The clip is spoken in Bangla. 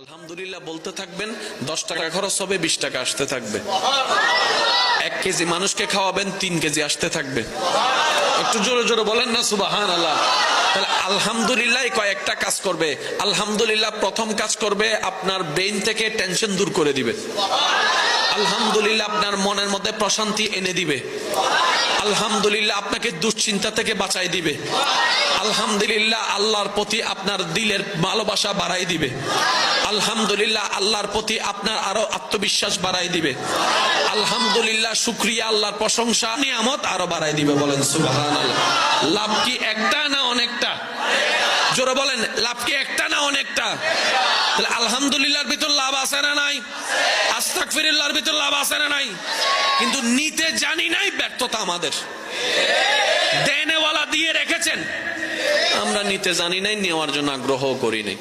আলহামদুলিল্লাহ বলতে থাকবেন, 10 টাকা খরচ হবে, 20 টাকা আসতে থাকবে। 1 কেজি মানুষকে খাওয়াবেন, 3 কেজি আসতে থাকবে। একটু জোরে জোরে বলেন না সুবহানাল্লাহ। তাহলে আলহামদুলিল্লাহ কয়েকটা কাজ করবে। আলহামদুলিল্লাহ প্রথম কাজ করবে, আপনার ব্রেইন থেকে টেনশন দূর করে দিবে। আলহামদুলিল্লাহ আপনার মনের মধ্যে প্রশান্তি এনে দিবে। আলহামদুলিল্লাহ আপনাকে দুশ্চিন্তা থেকে বাঁচাই দিবে। আলহামদুলিল্লাহ আল্লাহর প্রতি আপনার দিলের ভালোবাসা বাড়াই দিবে। আলহামদুলিল্লাহ আল্লাহর প্রতি আপনার আরো আত্মবিশ্বাস বাড়াই দিবে। আলহামদুলিল্লাহ শুকরিয়া, আল্লাহর প্রশংসা, নিয়ামত আরো বাড়াই দিবে। বলেন সুবহানাল্লাহ। লাভ কি একটা না অনেকটা? জোরে বলেন, লাভ কি একটা না অনেকটা? তাহলে আলহামদুলিল্লাহর ভিতর লাভ আছে না নাই? আস্তাগফিরুল্লাহর ভিতর লাভ আছে না নাই? কিন্তু নিতে জানি নাই, ব্যর্থতা আমাদের। দেনেওয়ালা দিয়ে রেখেছেন, আমরা নিতে জানি নাই, নেওয়ার জন্য আগ্রহ করি নাই।